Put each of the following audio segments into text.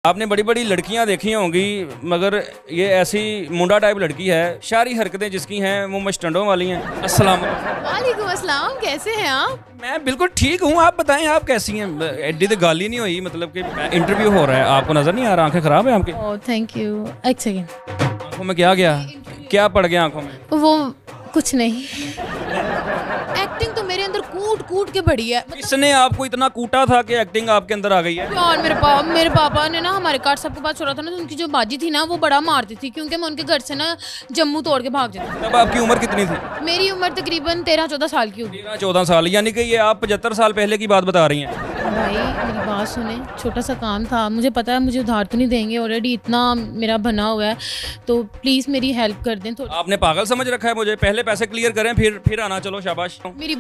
आपने बड़ी बड़ी लड़कियां देखी होंगी मगर ये ऐसी मुंडा टाइप लड़की है, शारी हरकतें जिसकी हैं वो मस्टंडों वाली हैं। अस्सलाम वालेकुम। वालेकुम अस्सलाम, कैसे हैं आप? मैं बिल्कुल ठीक हूँ, आप बताएं आप कैसी हैं? एड्डी तो गाली नहीं हुई, मतलब कि इंटरव्यू हो रहा है, आपको नज़र नहीं आ रहा? आंखें ख़राब है आपकी? Oh thank you. एक सेकेंड, आंखों में क्या गया, क्या पड़ गया आंखों में? वो कुछ नहीं। एक्टिंग तो मेरे अंदर कूट कूट के बढ़ी है। किसने आपको इतना कूटा था कि एक्टिंग आपके अंदर आ गई है? और मेरे पापा ने ना हमारे कार्ड सबके पास छोड़ा था ना, तो उनकी जो बाजी थी ना वो बड़ा मारती थी, क्योंकि मैं उनके घर से ना जम्मू तोड़ के भाग जाती तब आपकी उम्र कितनी थी? थी। मेरी उम्र तकरीबन 13-14 साल की होगी। 13-14 साल, यानी कि ये आप 75 साल पहले की बात बता रही हैं। भाई मेरी बात सुने, छोटा सा काम था, मुझे पता है मुझे उधार तो नहीं देंगे, ऑलरेडी इतना मेरा बना हुआ है, तो प्लीज़ मेरी हेल्प कर दें थोड़ी। आपने पागल समझ रखा है मुझे? पहले पैसे क्लियर करें फिर आना, चलो शाबाश। मेरी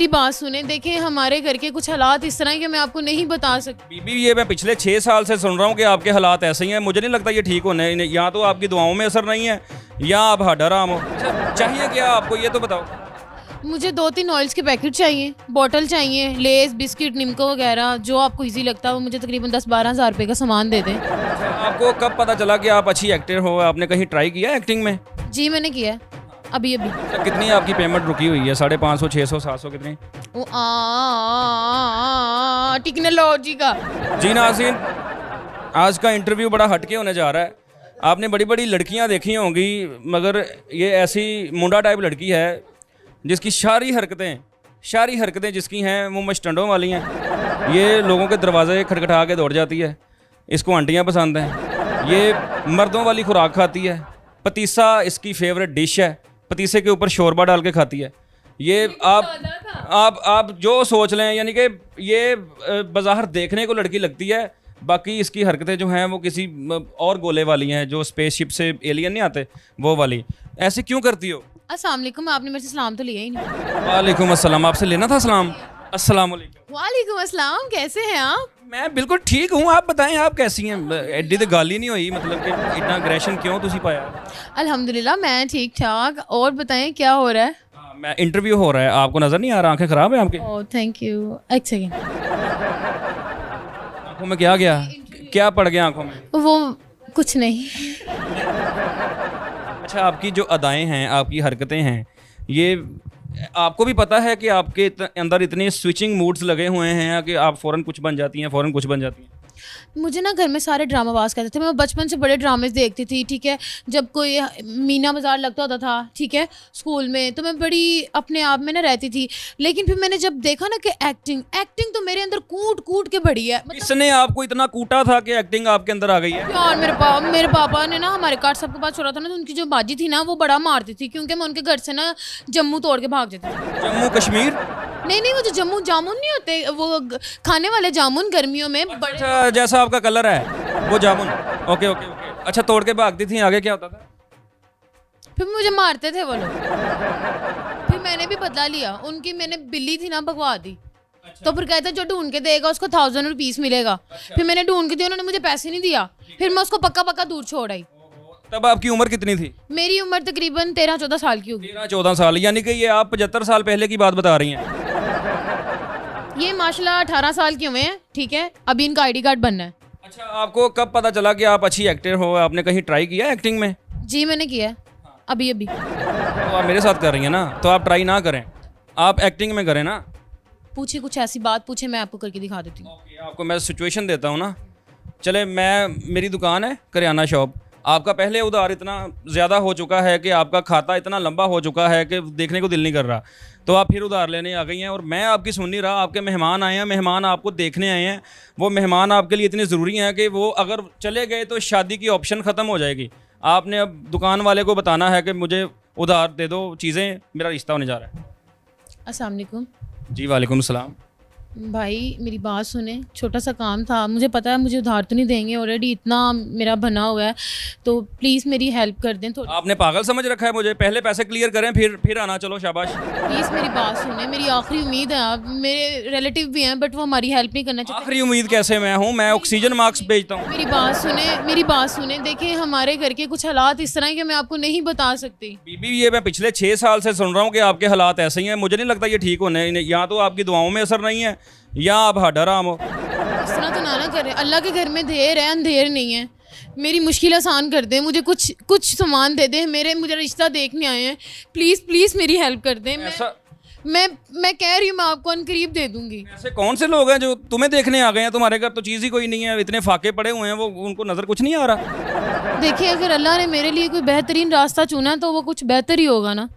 बात सुने, देखें हमारे घर के कुछ हालात इस तरह हैं कि मैं आपको नहीं बता सकती। बीबी ये मैं पिछले 6 साल से सुन रहा हूँ कि आपके हालात ऐसे ही हैं, मुझे नहीं लगता ये ठीक होने। या तो आपकी दुआओं में असर नहीं है या आप हडराम हो। चाहिए क्या आपको ये तो बताओ। मुझे 2-3 ऑयल्स के पैकेट चाहिए, बॉटल चाहिए, लेस, बिस्किट, निमको वगैरह, जो आपको इजी लगता है वो मुझे तकरीबन 10-12 हज़ार रुपये का सामान दे दें। आपको कब पता चला कि आप अच्छी एक्टर हो? आपने कहीं ट्राई किया एक्टिंग में? जी मैंने किया है, अभी। तो कितनी आपकी पेमेंट रुकी हुई है? 550, 600, 700 कितनी? वो टेक्नोलॉजी का। जी नाज़रीन, आज का इंटरव्यू बड़ा हटके होने जा रहा है। आपने बड़ी बड़ी लड़कियां देखी होंगी मगर ये ऐसी मुंडा टाइप लड़की है जिसकी शारी हरकतें जिसकी हैं वो मस्टंडों वाली हैं। ये लोगों के दरवाजे खटखटा के दौड़ जाती है, इसको आंटियां पसंद हैं, ये मर्दों वाली खुराक खाती है, पतीसा इसकी फेवरेट डिश है, पतीसे के ऊपर शोरबा डाल के खाती है। ये आप जो सोच लें, यानी कि ये बाज़ाहिर देखने को लड़की लगती है, बाकी इसकी हरकतें जो हैं वो किसी और गोले वाली हैं, जो स्पेसशिप से एलियन नहीं आते वो वाली। ऐसे क्यों करती हो? अस्सलाम वालेकुम, आपने मेरे से सलाम तो लिया ही नहीं। वालेकुम अस्सलाम, आपसे लेना था सलाम। अस्सलाम वालेकुम। वालेकुम अस्सलाम, कैसे हैं आप? मैं बिल्कुल ठीक हूँ, आप बताएं आप कैसी हैं? एड्डी तो गाली नहीं हुई, मतलब कि इतना अग्रेशन क्यों तुसी पाया? अल्हम्दुलिल्लाह मैं ठीक ठाक। और बताएं क्या हो रहा है? मैं इंटरव्यू हो रहा है, आपको नज़र नहीं आ रहा? आंखें ख़राब है आपकी? Oh thank you. एक सेकेंड, आंखों में क्या गया, क्या पड़ गया आंखों में? वो कुछ नहीं। अच्छा, आपकी जो अदाएं हैं, आपकी हरकतें हैं, ये आपको भी पता है कि आपके अंदर इतने स्विचिंग मूड्स लगे हुए हैं कि आप फ़ौरन कुछ बन जाती हैं, फ़ौरन कुछ बन जाती हैं। मुझे ना घर में सारे ड्रामाबाज कहते थे, मैं बचपन से बड़े ड्रामेस देखती थी, ठीक है। जब कोई मीना बाज़ार लगता होता था, ठीक है, स्कूल में, तो मैं बड़ी अपने आप में ना रहती थी। लेकिन फिर मैंने जब देखा ना कि एक्टिंग तो मेरे अंदर कूट कूट के बढ़ी है। किसने आपको इतना कूटा था कि एक्टिंग आपके अंदर आ गई है? और मेरे पापा ने ना हमारे कार्ड सबके पास छोड़ा था ना, तो उनकी जो बाजी थी ना वो बड़ा मारती थी, क्योंकि मैं उनके घर से ना जम्मू तोड़ के भाग जाती थी। जम्मू कश्मीर? नहीं, वो जो जम्मू जामुन नहीं होते, वो खाने वाले जामुन गर्मियों में बड़े। अच्छा, जैसा आपका कलर है वो जामुन। ओके। अच्छा, तोड़ के भागती थी, आगे क्या होता था? फिर मुझे मारते थे वो लोग। फिर मैंने भी बदला लिया, उनकी मैंने बिल्ली थी ना भगवा दी। तो फिर कहते जो ढूंढ के देगा उसको 1000 रुपीस मिलेगा। फिर मैंने ढूंढ के दिया, उन्होंने मुझे पैसे नहीं दिया, फिर मैं उसको पक्का दूर छोड़ आई। तब आपकी उम्र कितनी थी? मेरी उम्र तकरीबन 13-14 साल की होगी। 13-14 साल, यानी कि ये आप 75 साल पहले की बात बता रही हैं। ये माशाल्लाह 18 साल के हुए हैं, ठीक है, अभी इनका ID कार्ड बनना है। अच्छा, आपको कब पता चला कि आप अच्छी एक्टर हो? आपने कहीं ट्राई किया एक्टिंग में? जी मैंने किया है, अभी। तो आप मेरे साथ कर रही हैं ना, तो आप ट्राई ना करें, आप एक्टिंग में करें ना। पूछे, कुछ ऐसी बात पूछे, मैं आपको करके दिखा देती हूँ। आपको मैं सिचुएशन देता हूँ ना। चले, मेरी दुकान है करियाना शॉप, आपका पहले उधार इतना ज़्यादा हो चुका है कि आपका खाता इतना लंबा हो चुका है कि देखने को दिल नहीं कर रहा, तो आप फिर उधार लेने आ गई हैं, और मैं आपकी सुन नहीं रहा। आपके मेहमान आए हैं, मेहमान आपको देखने आए हैं, वो मेहमान आपके लिए इतने ज़रूरी हैं कि वो अगर चले गए तो शादी की ऑप्शन ख़त्म हो जाएगी। आपने अब दुकान वाले को बताना है कि मुझे उधार दे दो चीज़ें, मेरा रिश्ता होने जा रहा है। अस्सलाम वालेकुम। जी वालेकुम सलाम। भाई मेरी बात सुने, छोटा सा काम था, मुझे पता है मुझे उधार तो नहीं देंगे, ऑलरेडी इतना मेरा बना हुआ है, तो प्लीज़ मेरी हेल्प कर दें थोड़ी। आपने पागल समझ रखा है मुझे? पहले पैसे क्लियर करें फिर आना, चलो शाबाश। प्लीज़ मेरी बात सुने, मेरी आखिरी उम्मीद है। आप मेरे रिलेटिव भी हैं बट वो हमारी हेल्प नहीं करना चाहते। आखिरी उम्मीद कैसे मैं हूँ? मैं ऑक्सीजन मार्क्स भेजता हूँ। मेरी बात सुने, देखिए हमारे घर के कुछ हालात इस तरह हैं कि मैं आपको नहीं बता सकती। बीबी ये मैं पिछले 6 साल से सुन रहा हूँ कि आपके हालात ऐसे ही हैं, मुझे नहीं लगता ये ठीक होने। या तो आपकी दुआओं में असर नहीं है या आप हडराम हो। इस तरह तो ना करें, अल्लाह के घर में देर है अंधेर नहीं है। मेरी मुश्किल आसान कर दें, मुझे कुछ सामान दे दें, मुझे रिश्ता देखने आए हैं, प्लीज़ प्लीज़ मेरी हेल्प कर दें। मैं कह रही हूँ मैं आपको अनकरीब दे दूंगी। ऐसे कौन से लोग हैं जो तुम्हें देखने आ गए हैं? तुम्हारे घर तो चीज़ ही कोई नहीं है, इतने फाके पड़े हुए हैं, वो उनको नज़र कुछ नहीं आ रहा। देखिए अगर अल्लाह ने मेरे लिए कोई बेहतरीन रास्ता चुना तो वो कुछ बेहतर ही होगा ना।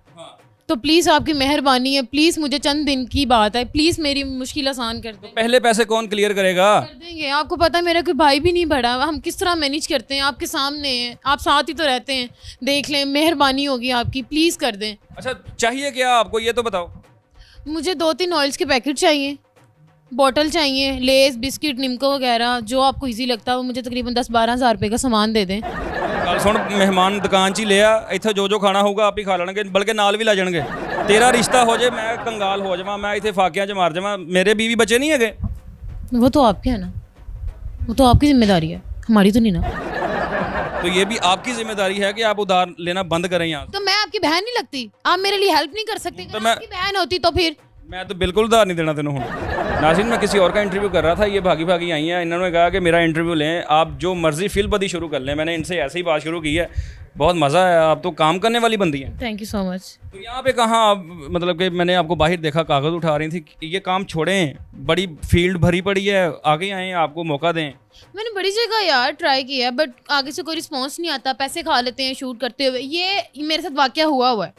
तो प्लीज़ आपकी मेहरबानी है, प्लीज़ मुझे चंद दिन की बात है, प्लीज़ मेरी मुश्किल आसान कर दें। पहले पैसे कौन क्लियर करेगा? कर देंगे, आपको पता है मेरा कोई भाई भी नहीं बढ़ा, हम किस तरह मैनेज करते हैं, आपके सामने हैं, आप साथ ही तो रहते हैं, देख लें, मेहरबानी होगी आपकी, प्लीज़ कर दें। अच्छा चाहिए क्या आपको ये तो बताओ। मुझे 2-3 ऑयल्स के पैकेट चाहिए, बॉटल चाहिए, लेस बिस्किट निमको वगैरह, जो आपको इजी लगता है वो मुझे तकरीबन 10-12 हज़ार रुपये का सामान दे दें। गल सुन, मेहमान दुकान च ही ले आ, इत्थे जो खाना होगा आप ही खा लेंगे, बल्कि नाल भी ला जाएंगे। तेरा रिश्ता हो जाए मैं कंगाल हो जावां, मैं इत्थे फाकियां च मार जावां, मेरे बीवी बच्चे नहीं है। वो तो आपके है ना, वो तो आपकी जिम्मेदारी है, हमारी तो नहीं ना। तो ये भी आपकी जिम्मेदारी है कि आप उधार लेना बंद करें यहाँ। तो मैं आपकी बहन नहीं लगती? आप मेरे लिए हेल्प नहीं कर सकते? तो अगर मैं आपकी बहन होती तो फिर मैं तो बिल्कुल उधार नहीं देना तेनों हूँ। नाज़रीन मैं किसी और का इंटरव्यू कर रहा था, ये भागी भागी आई हैं, इन्होंने कहा कि मेरा इंटरव्यू लें, आप जो मर्जी फिल बदी शुरू कर लें। मैंने इनसे ऐसे ही बात शुरू की है, बहुत मज़ा है, आप तो काम करने वाली बंदी हैं। Thank you so much. तो यहाँ पे कहाँ आप, मतलब कि मैंने आपको बाहर देखा कागज़ उठा रही थी, ये काम छोड़ें, बड़ी फील्ड भरी पड़ी है, आगे आएँ, आपको मौका दें। मैंने बड़ी जगह यार ट्राई किया बट आगे से कोई रिस्पॉन्स नहीं आता, पैसे खा लेते हैं शूट करते हुए। ये मेरे साथ वाकया हुआ है,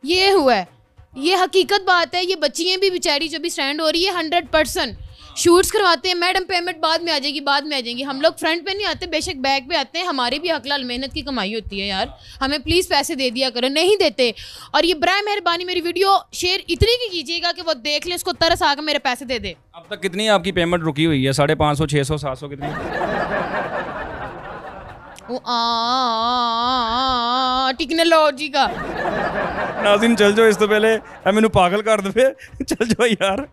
ये हुआ है, ये हकीकत बात है। ये बच्चियाँ भी बेचारी जो भी स्टैंड हो रही है 100% शूट्स करवाते हैं, मैडम पेमेंट बाद में आ जाएगी, बाद में आ जाएंगी। हम लोग फ्रंट पे नहीं आते, बेशक बैक पे आते हैं, हमारी भी हकलाल मेहनत की कमाई होती है यार, हमें प्लीज़ पैसे दे दिया करो, नहीं देते। और ये बराए मेहरबानी मेरी वीडियो शेयर इतनी की कीजिएगा कि वो देख ले, उसको तरस आकर मेरे पैसे दे दे। अब तक कितनी आपकी पेमेंट रुकी हुई है? 550, 600, 700 कितनी? टेक्नोलॉजी का। नाज़रीन चल जाओ, इस तो पहले मैनू पागल कर दे, चल जाओ यार।